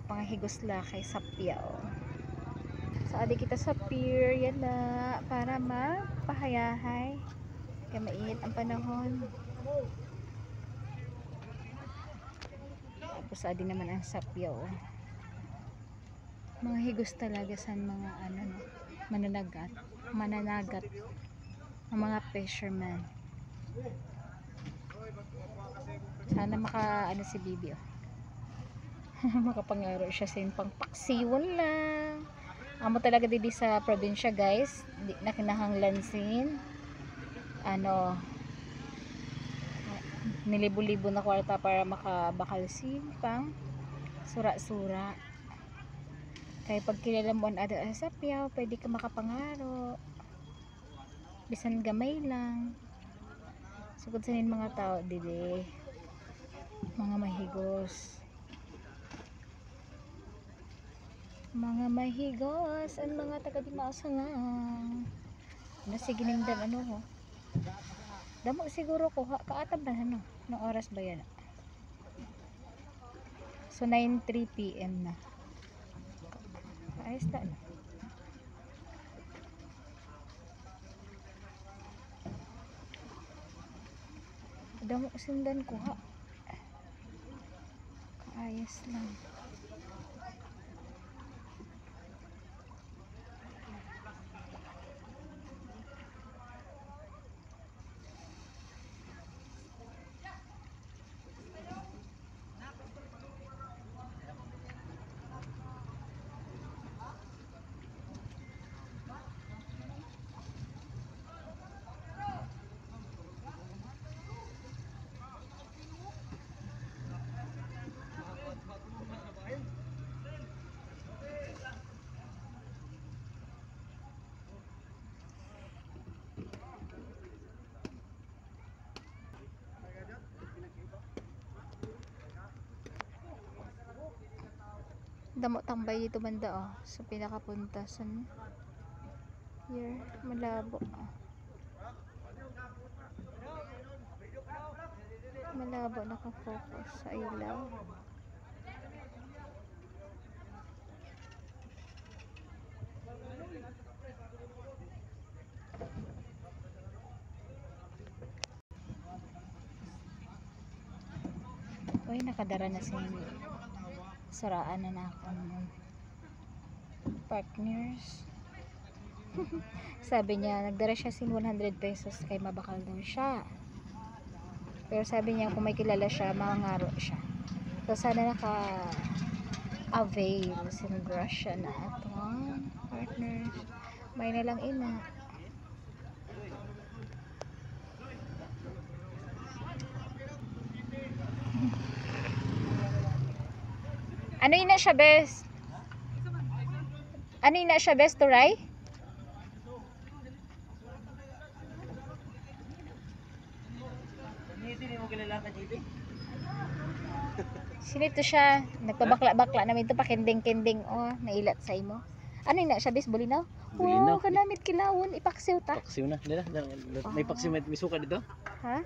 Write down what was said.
makapangahigos la kay sapyaw. So adi kita sa pier yan na para mapahayahay kaya mainit ang panahon. Tapos adi naman ang sapyaw. Mga higos talaga sa mga ano no, mananagat ang mga fisherman. Sana ano si Bibi makapangaro siya sa pangpaksiwan lang. Amo talaga didi sa probinsya guys, di na kinahanglansin ano nilibo-libo na kwarta para makabakal pang sura-sura. Kaya pag kilala mo ang ada sa sapyaw, pwede ka makapangaro bisan gamay lang. Sugod sa nin mga tao dili mga mahigos ang mga taga Dimasa nga nasiginingdan ano ho damo siguro ko kaatab na ano ng oras ba yan. So 9:03 PM na ayos na ano. Damo sindan ko kaayos lang. Damo tambay dito banda sa pinakapuntasan here malabo nakafocus sa ilaw. Uy, nakadara na si saraan na akong partners. Sabi niya nagdara siya sin 100 pesos kay mabakal daw siya, pero sabi niya kung may kilala siya mangangaro siya. So sana naka avail sin grasya na atong partners may nalang ina. Ano ina siya best? Ano ina siya best to Ray? Hindi mo kilala ka, JB? Sino to siya? Nagpabakla-bakla namin ito, pakinding-kinding nailat sa imo. Ano ina siya best? Bulinaw? Bulinaw. Wow, kanamit kilawon, ipaksiw ta. Paksiw na. May paksiw, may suka dito? Ha?